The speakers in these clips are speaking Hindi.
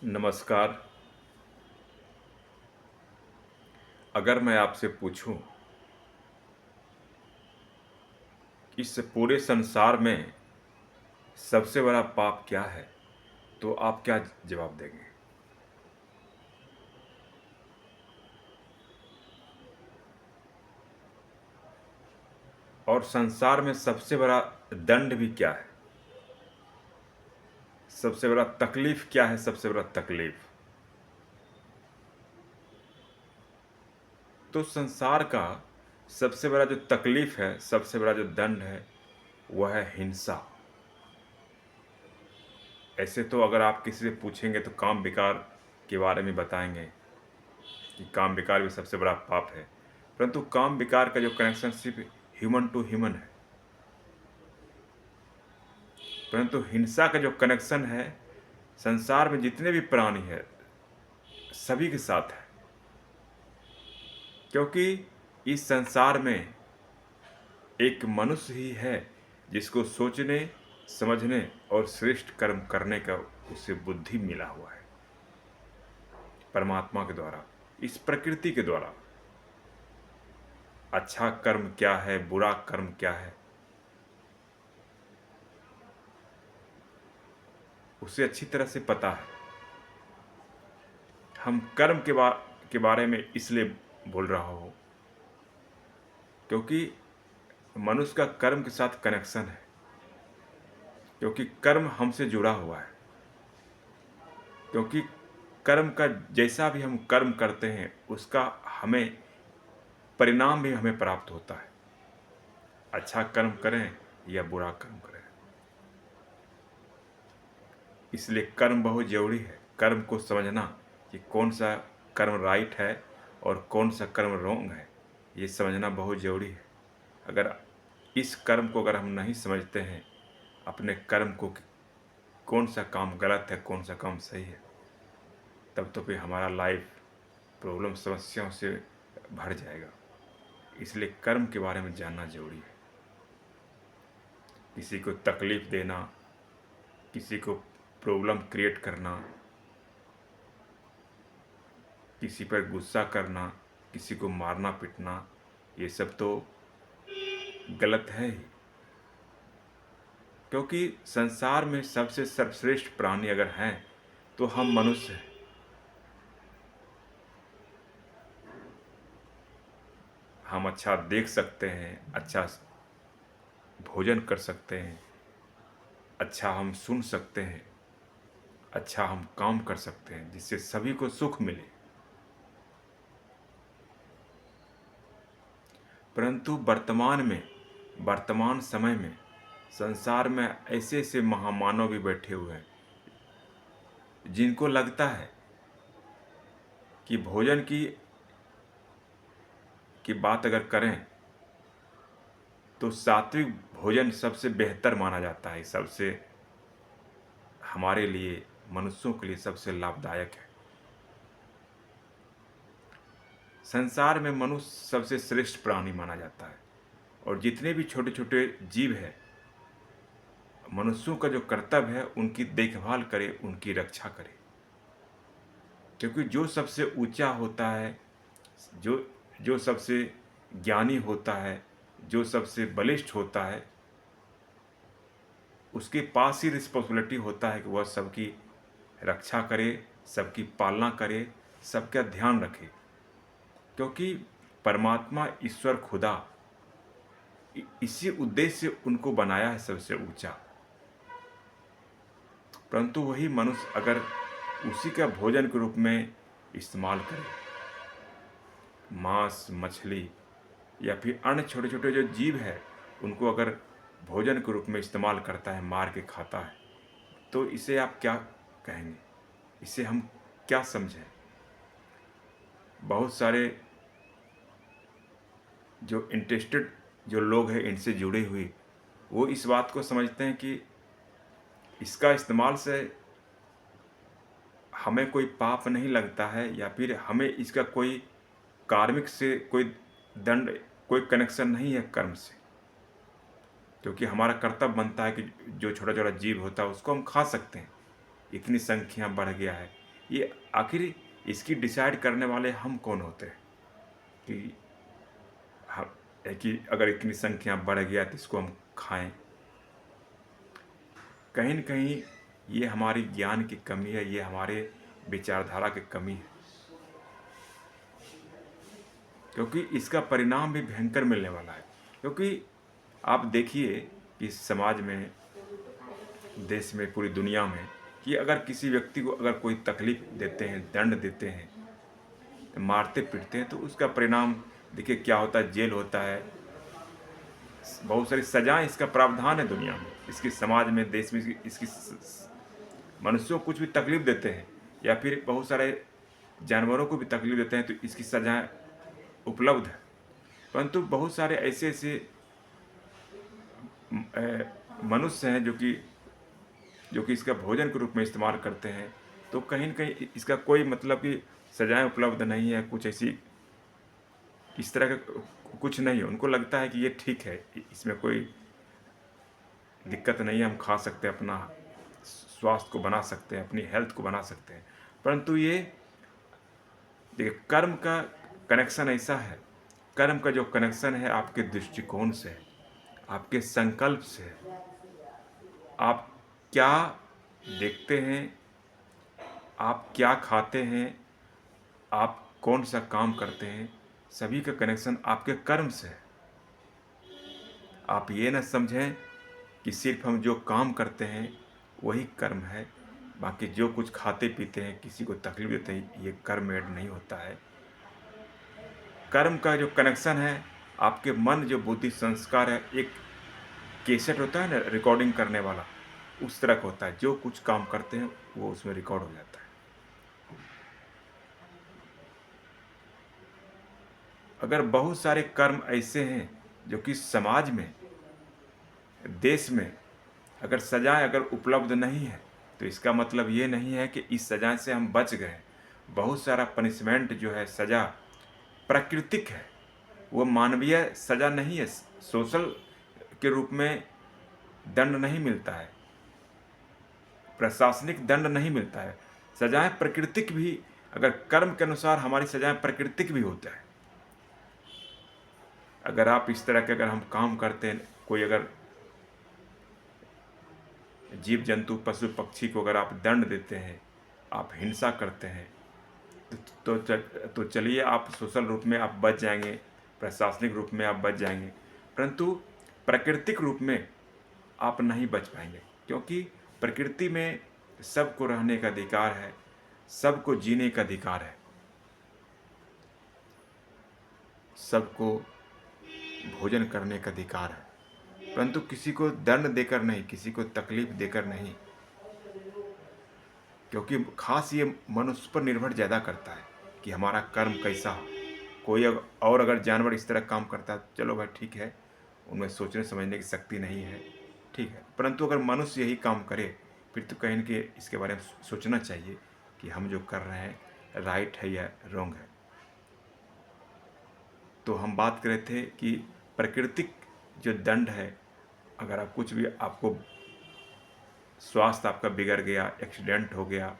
नमस्कार। अगर मैं आपसे पूछूं कि इस पूरे संसार में सबसे बड़ा पाप क्या है, तो आप क्या जवाब देंगे? और संसार में सबसे बड़ा दंड भी क्या है? सबसे बड़ा तकलीफ क्या है? सबसे बड़ा तकलीफ तो संसार का सबसे बड़ा जो तकलीफ है, सबसे बड़ा जो दंड है, वह है हिंसा। ऐसे तो अगर आप किसी से पूछेंगे तो काम विकार के बारे में बताएंगे कि काम विकार भी सबसे बड़ा पाप है। परंतु काम विकार का जो कनेक्शन सिर्फ ह्यूमन टू ह्यूमन है, परंतु हिंसा का जो कनेक्शन है संसार में जितने भी प्राणी हैं सभी के साथ है। क्योंकि इस संसार में एक मनुष्य ही है जिसको सोचने, समझने और श्रेष्ठ कर्म करने का उसे बुद्धि मिला हुआ है परमात्मा के द्वारा, इस प्रकृति के द्वारा। अच्छा कर्म क्या है, बुरा कर्म क्या है, उसे अच्छी तरह से पता है। हम कर्म के बारे में इसलिए बोल रहा हूँ क्योंकि मनुष्य का कर्म के साथ कनेक्शन है, क्योंकि कर्म हमसे जुड़ा हुआ है। क्योंकि कर्म का जैसा भी हम कर्म करते हैं उसका हमें परिणाम भी हमें प्राप्त होता है, अच्छा कर्म करें या बुरा कर्म करें। इसलिए कर्म बहुत ज़रूरी है। कर्म को समझना कि कौन सा कर्म राइट है और कौन सा कर्म रॉन्ग है, ये समझना बहुत ज़रूरी है। अगर इस कर्म को अगर हम नहीं समझते हैं, अपने कर्म को कि कौन सा काम गलत है, कौन सा काम सही है, तब तो फिर हमारा लाइफ प्रॉब्लम समस्याओं से भर जाएगा। इसलिए कर्म के बारे में जानना जरूरी है। किसी को तकलीफ देना, किसी को प्रॉब्लम क्रिएट करना, किसी पर गुस्सा करना, किसी को मारना पीटना, ये सब तो गलत है ही। क्योंकि संसार में सबसे सर्वश्रेष्ठ प्राणी अगर हैं तो हम मनुष्य हैं। हम अच्छा देख सकते हैं, अच्छा भोजन कर सकते हैं, अच्छा हम सुन सकते हैं, अच्छा हम काम कर सकते हैं जिससे सभी को सुख मिले। परंतु वर्तमान समय में संसार में ऐसे ऐसे महामानव भी बैठे हुए हैं जिनको लगता है कि भोजन की बात अगर करें तो सात्विक भोजन सबसे बेहतर माना जाता है, सबसे हमारे लिए मनुष्यों के लिए सबसे लाभदायक है। संसार में मनुष्य सबसे श्रेष्ठ प्राणी माना जाता है और जितने भी छोटे छोटे जीव हैं, मनुष्यों का जो कर्तव्य है उनकी देखभाल करे, उनकी रक्षा करे। क्योंकि जो सबसे ऊंचा होता है, जो जो सबसे ज्ञानी होता है, जो सबसे बलिष्ठ होता है, उसके पास ही रिस्पॉन्सिबिलिटी होता है कि वह सबकी रक्षा करे, सबकी पालना करे, सबका ध्यान रखे। क्योंकि परमात्मा ईश्वर खुदा इसी उद्देश्य से उनको बनाया है सबसे ऊंचा। परंतु वही मनुष्य अगर उसी का भोजन के रूप में इस्तेमाल करे, मांस मछली या फिर अन्य छोटे छोटे जो जीव है उनको अगर भोजन के रूप में इस्तेमाल करता है, मार के खाता है, तो इसे आप क्या कहेंगे? इसे हम क्या समझें? बहुत सारे जो इंटरेस्टेड जो लोग हैं इनसे जुड़े हुए, वो इस बात को समझते हैं कि इसका इस्तेमाल से हमें कोई पाप नहीं लगता है या फिर हमें इसका कोई कार्मिक से कोई दंड, कोई कनेक्शन नहीं है कर्म से। क्योंकि हमारा कर्तव्य बनता है कि जो छोटा छोटा जीव होता है उसको हम खा सकते हैं। इतनी संख्या बढ़ गया है, ये आखिर इसकी डिसाइड करने वाले हम कौन होते हैं कि हम कि अगर इतनी संख्या बढ़ गया तो इसको हम खाएं? कहीं न कहीं ये हमारी ज्ञान की कमी है, ये हमारे विचारधारा की कमी है, क्योंकि इसका परिणाम भी भयंकर मिलने वाला है। क्योंकि आप देखिए कि समाज में, देश में, पूरी दुनिया में, कि अगर किसी व्यक्ति को अगर कोई तकलीफ देते हैं, दंड देते हैं, मारते पीटते हैं, तो उसका परिणाम देखिए क्या होता है, जेल होता है, बहुत सारी सजाएं, इसका प्रावधान है दुनिया में, इसकी समाज में, देश में, इसकी मनुष्यों को कुछ भी तकलीफ देते हैं या फिर बहुत सारे जानवरों को भी तकलीफ देते हैं तो इसकी सजाएं उपलब्ध है। परंतु बहुत सारे ऐसे ऐसे मनुष्य हैं जो कि इसका भोजन के रूप में इस्तेमाल करते हैं, तो कहीं न कहीं इसका कोई मतलब कि सजाएँ उपलब्ध नहीं है, कुछ ऐसी इस तरह का कुछ नहीं है। उनको लगता है कि ये ठीक है, इसमें कोई दिक्कत नहीं है, हम खा सकते हैं, अपना स्वास्थ्य को बना सकते हैं, अपनी हेल्थ को बना सकते हैं। परंतु ये देखिए, कर्म का कनेक्शन ऐसा है, कर्म का जो कनेक्शन है आपके दृष्टिकोण से है, आपके संकल्प से है। आप क्या देखते हैं, आप क्या खाते हैं, आप कौन-सा काम करते हैं, सभी का कनेक्शन आपके कर्म से है। आप ये ना समझें कि सिर्फ़ हम जो काम करते हैं, वही कर्म है, बाकी जो कुछ खाते-पीते हैं, किसी को तकलीफ़ देते हैं, ये कर्म ऐड नहीं होता है। कर्म का जो कनेक्शन है, आपके मन, जो बुद्धि, संस्कार है, एक कैसेट होता है ना रिकॉर्डिंग करने वाला, उस तरह का होता है। जो कुछ काम करते हैं, वो उसमें रिकॉर्ड हो जाता है। अगर बहुत सारे कर्म ऐसे हैं, जो कि समाज में, देश में अगर सजाएँ अगर उपलब्ध नहीं है, तो इसका मतलब ये नहीं है कि इस सजा से हम बच गए। बहुत सारा पनिशमेंट जो है, सज़ा प्राकृतिक है, वो मानवीय सज़ा नहीं है, सोशल के रूप में दंड नहीं मिलता है, प्रशासनिक दंड नहीं मिलता है। सजाएँ प्राकृतिक भी, अगर कर्म के अनुसार हमारी सजाएँ प्राकृतिक भी होता है। अगर आप इस तरह के अगर हम काम करते हैं, कोई अगर जीव जंतु, पशु पक्षी को अगर आप दंड देते हैं, आप हिंसा करते हैं, तो चलिए, आप सोशल रूप में आप बच जाएँगे, प्रशासनिक रूप में आप बच जाएँगे, परंतु प्राकृतिक रूप में आप नहीं बच पाएँगे, क्योंकि प्रकृति में सबको रहने का अधिकार है, सबको जीने का अधिकार है, सबको भोजन करने का अधिकार है, परंतु किसी को दंड देकर नहीं, किसी को तकलीफ देकर नहीं, क्योंकि ख़ास ये मनुष्य पर निर्भर ज़्यादा करता है कि हमारा कर्म कैसा हो। कोई और अगर जानवर इस तरह काम करता है, चलो भाई ठीक है, उनमें सोचने समझने की शक्ति नहीं है, ठीक है। परंतु अगर मनुष्य यही काम करे, फिर तो कहीं न कहीं इसके बारे में सोचना चाहिए कि हम जो कर रहे हैं राइट है या रॉन्ग है। तो हम बात कर रहे थे कि प्राकृतिक जो दंड है, अगर आप कुछ भी, आपको स्वास्थ्य आपका बिगड़ गया, एक्सीडेंट हो गया,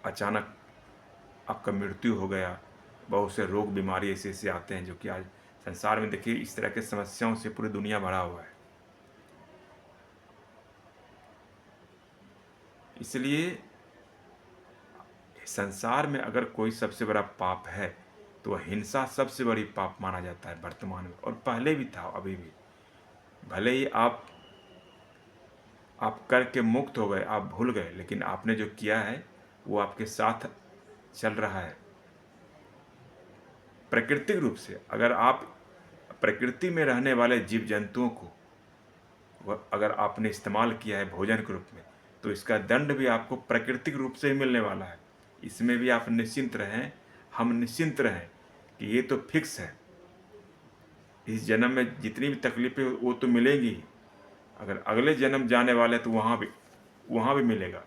अचानक आपका मृत्यु हो गया, बहुत से रोग बीमारी ऐसे ऐसे आते हैं जो कि आज संसार में देखिए इस तरह के समस्याओं से पूरी दुनिया भरा हुआ है। इसलिए संसार में अगर कोई सबसे बड़ा पाप है, तो वह हिंसा सबसे बड़ी पाप माना जाता है वर्तमान में, और पहले भी था, अभी भी। भले ही आप करके मुक्त हो गए, आप भूल गए, लेकिन आपने जो किया है वो आपके साथ चल रहा है। प्राकृतिक रूप से अगर आप प्रकृति में रहने वाले जीव जंतुओं को अगर आपने इस्तेमाल किया है भोजन के रूप में, तो इसका दंड भी आपको प्राकृतिक रूप से ही मिलने वाला है। इसमें भी आप निश्चिंत रहें, हम निश्चिंत रहें कि ये तो फिक्स है। इस जन्म में जितनी भी तकलीफ़ें वो तो मिलेंगी ही। अगर अगले जन्म जाने वाले तो वहाँ भी मिलेगा।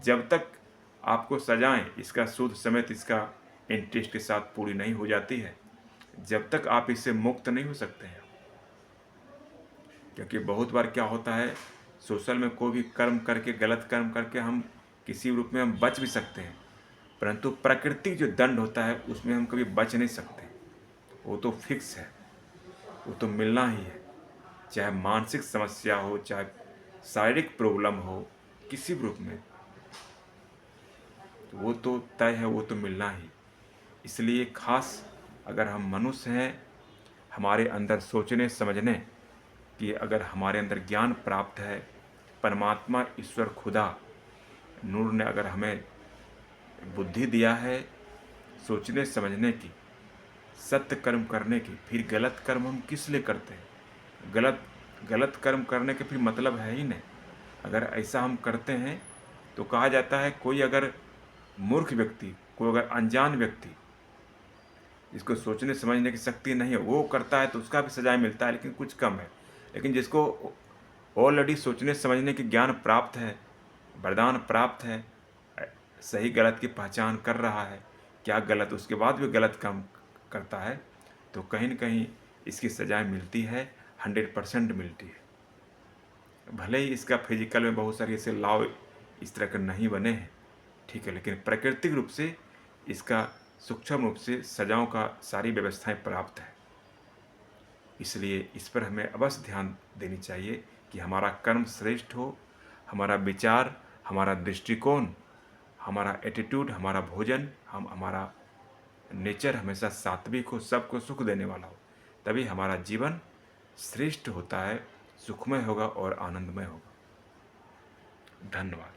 जब तक आपको सजाएँ इसका सूद समेत इसका इंटरेस्ट के साथ पूरी नहीं हो जाती है, जब तक आप इससे मुक्त नहीं हो सकते हैं। क्योंकि बहुत बार क्या होता है, सोशल में कोई भी कर्म करके, गलत कर्म करके हम किसी रूप में हम बच भी सकते हैं, परंतु प्राकृतिक जो दंड होता है उसमें हम कभी बच नहीं सकते। वो तो फिक्स है, वो तो मिलना ही है। चाहे मानसिक समस्या हो, चाहे शारीरिक प्रॉब्लम हो, किसी भी रूप में, तो वो तो तय है, वो तो मिलना ही। इसलिए खास अगर हम मनुष्य हैं, हमारे अंदर सोचने समझने कि अगर हमारे अंदर ज्ञान प्राप्त है, परमात्मा ईश्वर खुदा नूर ने अगर हमें बुद्धि दिया है सोचने समझने की, सत्य कर्म करने की, फिर गलत कर्म हम किस लिए करते हैं? गलत गलत कर्म करने के फिर मतलब है ही नहीं। अगर ऐसा हम करते हैं तो कहा जाता है कोई अगर मूर्ख व्यक्ति, कोई अगर अनजान व्यक्ति जिसको सोचने समझने की शक्ति नहीं है वो करता है तो उसका भी सजाए मिलता है, लेकिन कुछ कम है। लेकिन जिसको ऑलरेडी सोचने समझने की ज्ञान प्राप्त है, वरदान प्राप्त है, सही गलत की पहचान कर रहा है, क्या गलत उसके बाद भी गलत काम करता है, तो कहीं न कहीं इसकी सजाएँ मिलती है, 100% मिलती है। भले ही इसका फिजिकल में बहुत सारे ऐसे लॉ इस तरह के नहीं बने हैं, ठीक है, लेकिन प्राकृतिक रूप से इसका सूक्ष्म रूप से सजाओं का सारी व्यवस्थाएं प्राप्त है। इसलिए इस पर हमें अवश्य ध्यान देनी चाहिए कि हमारा कर्म श्रेष्ठ हो, हमारा विचार, हमारा दृष्टिकोण, हमारा एटीट्यूड, हमारा भोजन, हमारा नेचर हमेशा सात्विक हो, सबको सुख देने वाला हो, तभी हमारा जीवन श्रेष्ठ होता है, सुखमय होगा और आनंदमय होगा। धन्यवाद।